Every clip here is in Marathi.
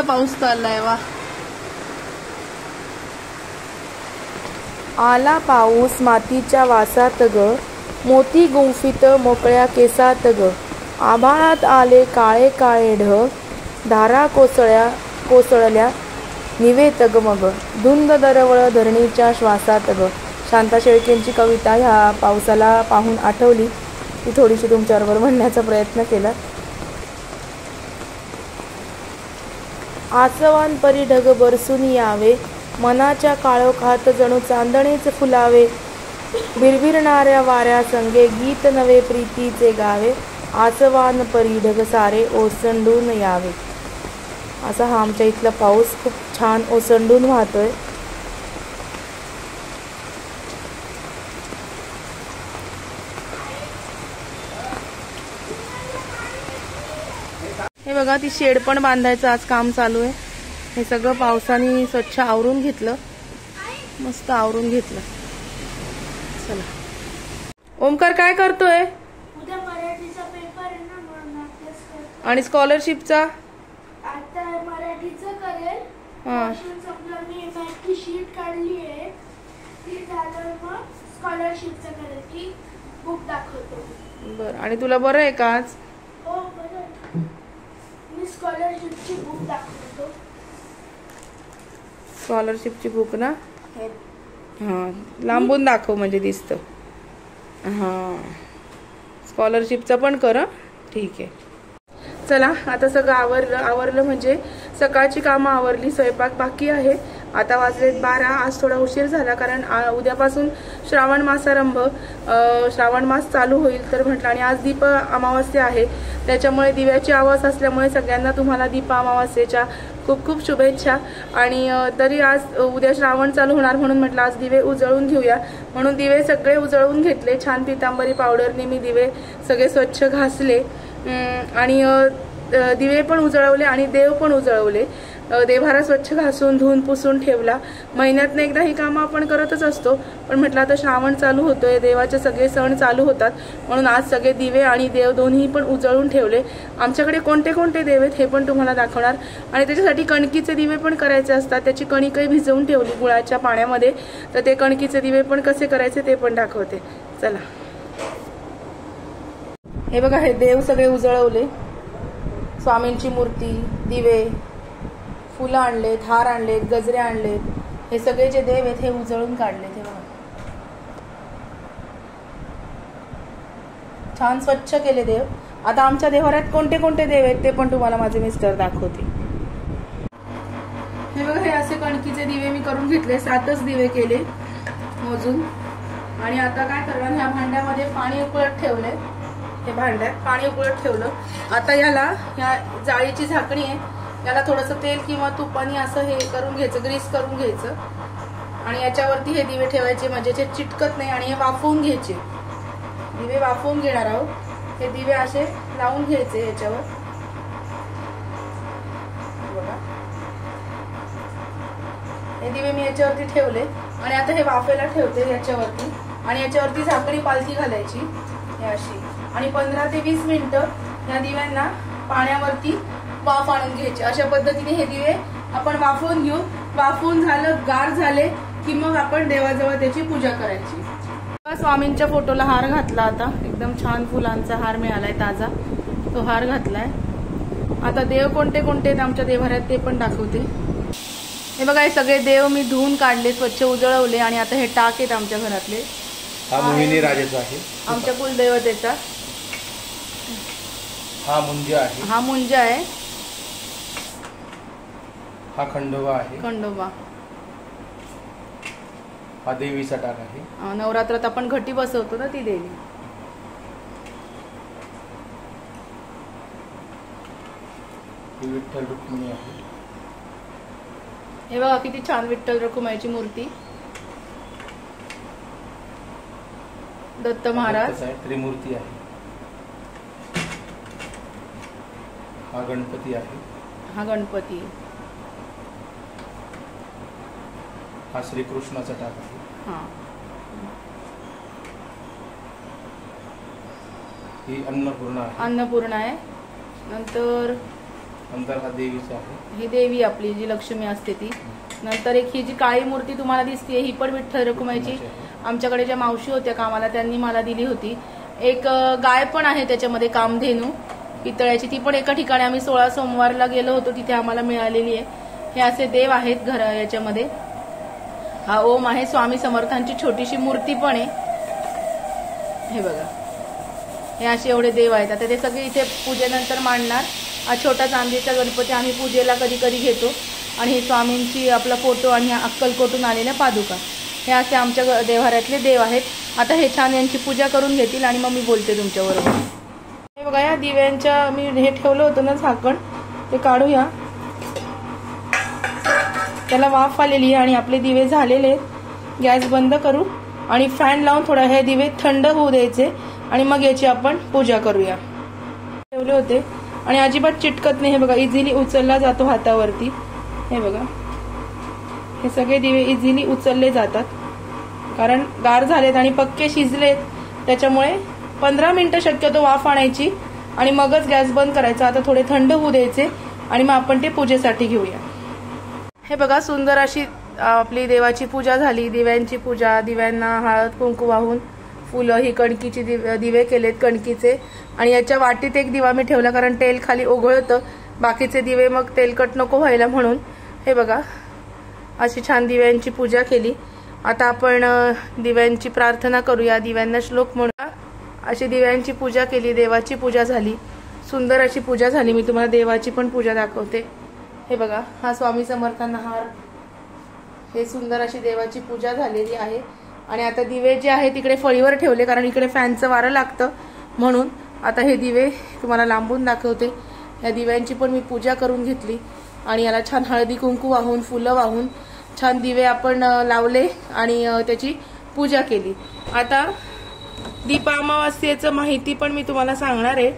पाऊस चाललाय वा. आला पाऊस मातीच्या वासात ग, मोती गुंफित मोकळ्या केसात ग. आभाळात आले काळे काळे ढग, धारा कोसळल्या निवेत ग मग. धुंद दरवळ धरणीच्या श्वासात ग. शांता शेळकेंची कविता ह्या पावसाला पाहून आठवली, ती थोडीशी तुमच्याबरोबर म्हणण्याचा प्रयत्न केला. आसवान परी ढग बरसून यावे, मनाच्या काळोखात जणू चांदणेच फुलावे. बिरबिरणाऱ्या वाऱ्या संगे गीत नवे प्रीतीचे गावे, आसवान परी ढग सारे ओसंडून यावे. असा हा आमच्या इथला पाऊस खूप छान ओसंडून वाहतोय. हे बघा, ती शेड पण बांधायचं आज काम चालू आहे. हे सगळं पावसाने स्वच्छ आवरून घेतलं, मस्त आवरून घेतलं. चला, ओमकार काय करतोय? उद्या मराठीचा पेपर आहे ना, म्हणून आणि स्कॉलरशिपचा आता मराठीचं करेल. संपलं, मी मॅथची शीट काढली आहे, ती झालं मग स्कॉलरशिपचं करेल की बुक दाखवतो. बरं, आणि तुला बरं आहे का आज? हो बरं, मी स्कॉलरशिपची बुक दाखवतो. स्कॉलरशिपची बुक ना? हां, लांबून दाखव म्हणजे दिसतं. हां, स्कॉलरशिपचा पण कर. ठीक आहे, चला आता सगळं आवरलं म्हणजे सकाळची कामं आवरली, स्वयंपाक बाकी आहे. आता वाजलेत 12. आज थोडा उशीर झाला कारण उद्यापासून श्रावण मास चालू होईल, तर म्हटलं, आणि आज दीप अमावास्या आहे, त्याच्यामुळे दिव्याची आवाज असल्यामुळे सगळ्यांना तुम्हाला दीप अमावास्येच्या खूप खूप शुभेच्छा. आणि तरी आज उद्या श्रावण चालू होणार म्हणून म्हटलं आज दिवे उजळून घेऊया, म्हणून दिवे सगळे उजळून घेतले. छान पितांबरी पावडरने मी दिवे सगळे स्वच्छ घासले आणि दिवे पण उजळवले आणि देव पण उजळवले. देव्हारा स्वच्छ घासून धुवून पुसून ठेवला. महिन्यातनं एकदा ही कामं आपण करतच असतो, पण म्हटलं आता श्रावण चालू होतोय, देवाचे सगळे सण चालू होतात, म्हणून आज सगळे दिवे आणि देव दोन्ही पण उजळून ठेवले. आमच्याकडे कोणते कोणते देव आहेत हे पण तुम्हाला दाखवणार, आणि त्याच्यासाठी कणकीचे दिवे पण करायचे असतात. त्याची कणिकही भिजवून ठेवली गुळाच्या पाण्यामध्ये, तर ते कणकीचे दिवे पण कसे करायचे ते पण दाखवते. चला, हे बघा, हे देव सगळे उजळवले. स्वामींची मूर्ती, दिवे, फुलं आणलेत, हार आणलेत, गजरे आणलेत. हे सगळे जे देव आहेत हे उजळून काढलेत. हे बघा, छान स्वच्छ केले देव. आता आमच्या देव्हाऱ्यात कोणते कोणते देव आहेत ते पण तुम्हाला माझे मिस्टर दाखवते. हे बघा, हे असे कणकीचे दिवे मी करून घेतले. 7च दिवे केले मोजून. आणि आता काय करणार, ह्या भांड्यामध्ये पाणी उकळत ठेवले. हे भांड्यात पाणी उकळत ठेवलं. आता ह्या जाळीची झाकणी आहे, याला थोडंसं तेल किंवा तुपानी असं हे करून घ्यायचं, ग्रीस करून घ्यायचं, आणि याच्यावरती हे दिवे ठेवायचे म्हणजे ते चिटकत नाही. आणि हे वाफवून घ्यायचे, दिवे वाफवून घेणार आहोत. हे दिवे असे लावून घ्यायचे याच्यावर. बघा, हे दिवे मी याच्यावरती ठेवले आणि आता हे वाफेला ठेवते याच्यावरती, आणि याच्यावरती झाकणी पालथी घालायची हे अशी, आणि 15 ते 20 मिनिटं या दिव्यांना पाण्यावरती वाफ आणून घ्यायची. अशा पद्धतीने हे दिवे आपण वाफवून घेऊ. वाफवून झालं, गार झाले की मग आपण देवाजवळ त्याची पूजा करायची. स्वामींच्या फोटोला हार घातला. आता एकदम छान फुलांचा हार मिळालाय ताजा, तो हार घातलाय. आता देव कोणते कोणते आमच्या देव्हाऱ्यात ते पण दाखवते. हे बघा, हे सगळे देव मी धुवून काढले, स्वच्छ उजळवले, आणि आता हे टाक आहेत आमच्या घरातले. हा मोहिनी राजाचा आहे, आमच्या कुलदैवतेचा. हा मुंज आहे, हा मुंज आहे. हा खंडोबा आहे, खंडोबा. हा देवीचा टाक आहे. नवरात्रात आपण घटी बसवतो ना, ती देवी. ही विठ्ठल रुक्मिणी आहे. हे बघा, किती छान विठ्ठल रखुमाईची मूर्ती. दत्त महाराज, त्रिमूर्ती आहे. हा गणपती आहे. हा गणपती. हा श्रीकृष्णाचा टाक आहे. हा, ही अन्नपूर्णा आहे. अन्नपूर्णा आहे. नंतर नंतर हा देवीचा आहे, ही देवी आपली जी लक्ष्मी असते ती. नंतर एक ही जी काळी मूर्ती तुम्हाला दिसते ही पण विठ्ठल रखुमाईची आमच्याकडे ज्या मावशी होत्या कामाला त्यांनी मला दिली होती. एक गाय पण आहे त्याच्यामध्ये कामधेनू पितळ्याची, ती पण एका ठिकाणी आम्ही 16 सोमवारला गेलो होतो तिथे आम्हाला मिळालेली आहे. हे असे देव आहेत घर याच्यामध्ये. हा ओम आहे, स्वामी समर्थांची छोटीशी मूर्ती पण आहे. हे बघा, हे असे एवढे देव आहेत. आता ते सगळे इथे पूजेनंतर मांडणार. हा छोटा चांदीचा गणपती आम्ही पूजेला कधी कधी घेतो आणि हे स्वामींची आपला फोटो आणि अक्कलकोटून आलेल्या पादुका, हे असे आमच्या देवाऱ्यातले देव आहेत. आता हे छान यांची पूजा करून घेतील आणि मग मी बोलते तुमच्याबरोबर. हे बघा, या दिव्यांच्या मी हे ठेवलं होतं ना झाकण, ते काढूया. त्याला वाफ आलेली आहे आणि आपले दिवे झालेले आहेत. गॅस बंद करू आणि फॅन लावून थोडा हे दिवे थंड होऊ द्यायचे आणि मग याची आपण पूजा करूया. ठेवले होते आणि अजिबात चिटकत नाही. हे बघा, इझिली उचलला जातो हातावरती. हे बघा, हे सगळे दिवे इझिली उचलले जातात कारण गार झालेत आणि पक्के शिजलेत. त्याच्यामुळे 15 मिनिटं शक्यतो वाफ आणायची आणि मगच गॅस बंद करायचा. आता थोडे थंड होऊ द्यायचे आणि मग आपण ते पूजेसाठी घेऊया. हे बघा, सुंदर अशी आपली देवाची पूजा झाली. दिव्यांची पूजा, दिव्यांना हळद कुंकू वाहून फुलं, ही कणकीची दिवे केलेत कणकीचे. आणि याच्या वाटीत एक दिवा मी ठेवला कारण तेल खाली ओघळतं, बाकीचे दिवे मग तेलकट नको व्हायला म्हणून. हे बघा, अशी छान दिव्यांची पूजा केली. आता आपण दिव्यांची प्रार्थना करूया, दिव्यांना श्लोक म्हणूया. अशी दिव्यांची पूजा केली, देवाची पूजा झाली, सुंदर अशी पूजा झाली. मी तुम्हाला देवाची पण पूजा दाखवते. हे बघा, हा स्वामी समर्थांना हार, हे सुंदर अशी देवाची पूजा झालेली आहे. आणि आता दिवे जे आहे तिकडे फळीवर ठेवले कारण इकडे फॅनचं वारं लागतं म्हणून. आता हे दिवे तुम्हाला लांबून दाखवते. या दिव्यांची पण मी पूजा करून घेतली आणि याला छान हळदी कुंकू वाहून फुलं वाहून छान दिवे आपण लावले आणि त्याची पूजा केली. आता दीप अमावास्येचं माहिती पण मी तुम्हाला सांगणार आहे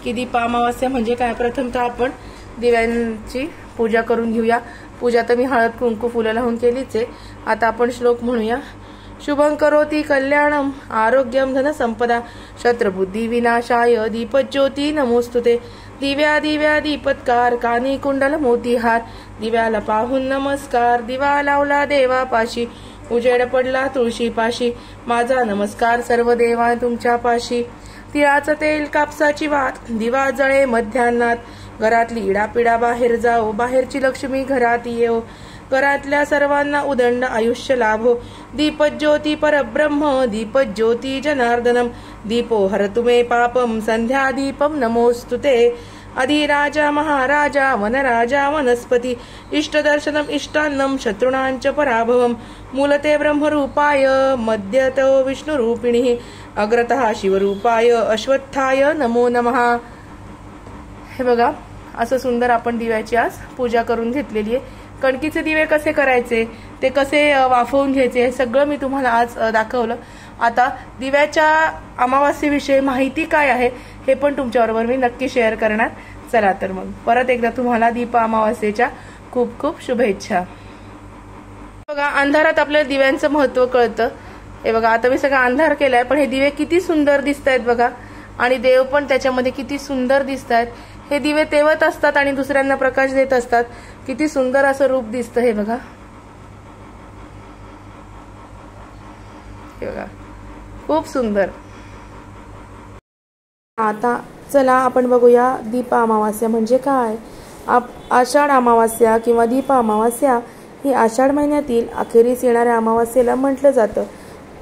की दीप अमावास्या म्हणजे काय. प्रथमतः आपण दिव्यांची पूजा करून घेऊया. पूजा तर मी हळद कुंकू फुलं लावून केलीच आहे. आता आपण श्लोक म्हणूया. शुभं करोति कल्याणम आरोग्यम धन संपदा शत्रुबुद्धी विनाशाय दीपज्योती नमोस्तुते. दिव्या दिव्या दीपत्कार कानी कुंडल मोतीहार, दिव्याला पाहून नमस्कार, दिवा लावला देवापाशी, उजेड पडला तुळशी पाशी, माझा नमस्कार सर्व देवा तुमच्या पाशी. तिळाचं तेल कापसाची वात, दिवा जळे मध्यान्नात, घरातली इडापिडा बाहेर जाओ, बाहेरची लक्ष्मी घरात येओ, घरातल्या सर्वांना उदंड आयुष्य लाभो. दीपज्योती परब्रह्म, दीपज्योती जनार्दनम, दीपो हरतु मे पापम, संध्या दीपम नमोस्तुते. अधिराजा महाराजा वनराजा वनस्पती, इष्टदर्शनम इष्टान्नम शत्रुणांच पराभवम. मूलते ब्रह्मरूपाय मध्यतो विष्णुरूपिणी, अग्रतः शिवरूपाय अश्वत्थाय नमो नमः. हे बघा, असं सुंदर आपण दिव्याची आज पूजा करून घेतलेली आहे. कणकीचे दिवे कसे करायचे, ते कसे वाफवून घ्यायचे, हे सगळं मी तुम्हाला आज दाखवलं. आता दिव्याच्या अमावास्येविषयी माहिती काय आहे हे पण तुमच्याबरोबर मी नक्की शेअर करणार. चला तर मग परत एकदा तुम्हाला दीप अमावास्येच्या खूप खूप शुभेच्छा. बघा, अंधारात आपल्याला दिव्यांचं महत्व कळतं. हे बघा, आता मी सगळा अंधार केलाय पण हे दिवे किती सुंदर दिसत आहेत बघा. आणि देव पण त्याच्यामध्ये किती सुंदर दिसत आहेत. हे दिवे तेवत असतात आणि दुसऱ्यांना प्रकाश देत असतात. किती सुंदर असं रूप दिसतं. हे बघा, हे बघा, खूप सुंदर. आता चला आपण बघूया दीप अमावास्या म्हणजे काय. आषाढ अमावास्या किंवा दीप अमावास्या ही आषाढ महिन्यातील अखेरीस येणाऱ्या अमावास्येला म्हटलं जातं.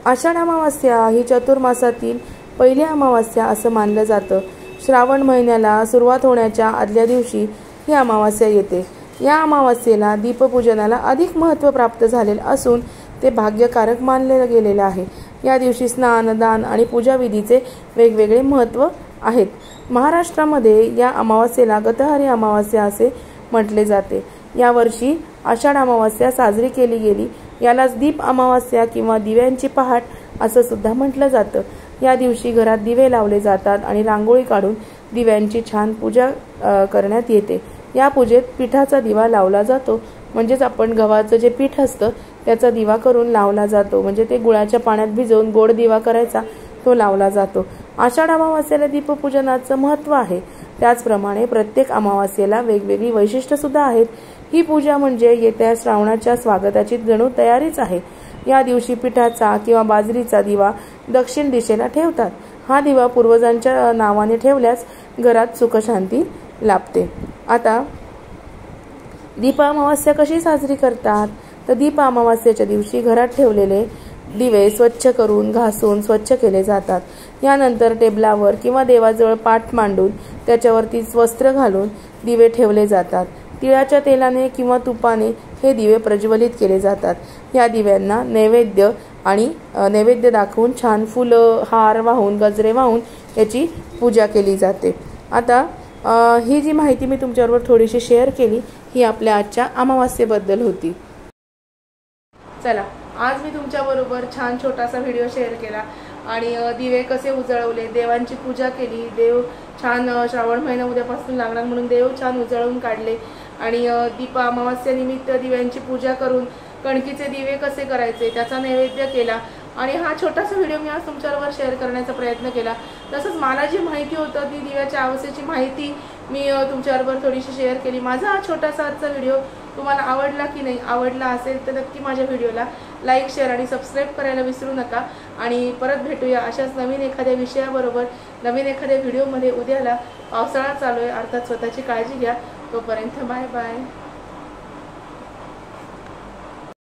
आषाढ अमावास्या ही चतुर्मासातील पहिली अमावास्या असं मानलं जातं. श्रावण महिन्याला सुरुवात होण्याच्या आदल्या दिवशी ही अमावास्या येते. या अमावास्येला दीपपूजनाला अधिक महत्त्व प्राप्त झालेलं असून ते भाग्यकारक मानले गेलेलं आहे. या दिवशी स्नान, दान आणि पूजाविधीचे वेगवेगळे महत्त्व आहेत. महाराष्ट्रामध्ये या अमावास्येला गतहरी अमावास्या असे म्हटले जाते. यावर्षी आषाढ अमावास्या साजरी केली गेली. यालाच दीप अमावास्या किंवा दिव्यांची पहाट असं सुद्धा म्हटलं जातं. या दिवशी घरात दिवे लावले जातात आणि रांगोळी काढून दिव्यांची छान पूजा करण्यात येते. या पूजेत पिठाचा दिवा लावला जातो. म्हणजेच आपण गव्हाचं जे पीठ असतं त्याचा दिवा करून लावला जातो. म्हणजे ते गुळाच्या पाण्यात भिजवून गोड दिवा करायचा, तो लावला जातो. आषाढ अमावास्येला दीपपूजनाचं महत्त्व आहे. त्याचप्रमाणे प्रत्येक अमावास्येला वेगवेगळी वैशिष्ट्यसुद्धा आहेत. ही पूजा म्हणजे येत्या श्रावणाच्या स्वागताची जणू तयारीच आहे. या दिवशी पिठाचा किंवा बाजरीचा दिवा दक्षिण दिशेला ठेवतात. हा दिवा पूर्वजांच्या नावाने ठेवल्यास घरात सुखशांती लाभते. आता दीप अमावास्या कशी साजरी करतात, तर दीप अमावास्येच्या दिवशी घरात ठेवलेले दिवे स्वच्छ करून घासून स्वच्छ केले जातात. यानंतर टेबलावर किंवा देवाजवळ पाट मांडून त्याच्यावरती वस्त्र घालून दिवे ठेवले जातात. तिळाच्या तेलाने किंवा तुपाने हे दिवे प्रज्वलित केले जातात. या दिव्यांना नैवेद्य दाखवून छान फुलं, हार वाहून, गजरे वाहून याची पूजा केली जाते. आता ही जी माहिती मी तुमच्याबरोबर थोडीशी शेअर केली ही आपल्या आजच्या अमावास्येबद्दल होती. चला, आज मी तुमच्याबरोबर छान छोटासा व्हिडिओ शेअर केला आणि दिवे कसे उजळवले, देवांची पूजा केली. देव छान श्रावण महिना उद्यापासून लागणार म्हणून देव छान उजळवून काढले आणि दीप अमावास्येनिमित्त दिव्यांची पूजा करून कणकीचे दिवे कसे करायचे त्याचा नैवेद्य केला आणि हा छोटासा व्हिडिओ मी आज तुमच्याबरोबर शेअर करण्याचा प्रयत्न केला. तसंच मला जी माहिती होतं ती दिव्याच्या अमावास्येची माहिती मी तुमच्याबरोबर थोडीशी शेअर केली. माझा हा छोटासा आजचा व्हिडिओ तुम्हाला आवडला की नाही, आवडला असेल तर नक्की माझ्या व्हिडिओला लाईक, शेअर आणि सबस्क्राईब करायला विसरू नका. आणि परत भेटूया अशाच नवीन एखाद्या विषयाबरोबर नवीन एखाद्या व्हिडिओमध्ये. उद्याला पावसाळा चालू आहे, अर्थात स्वतःची काळजी घ्या. तोपर्यंत बाय बाय.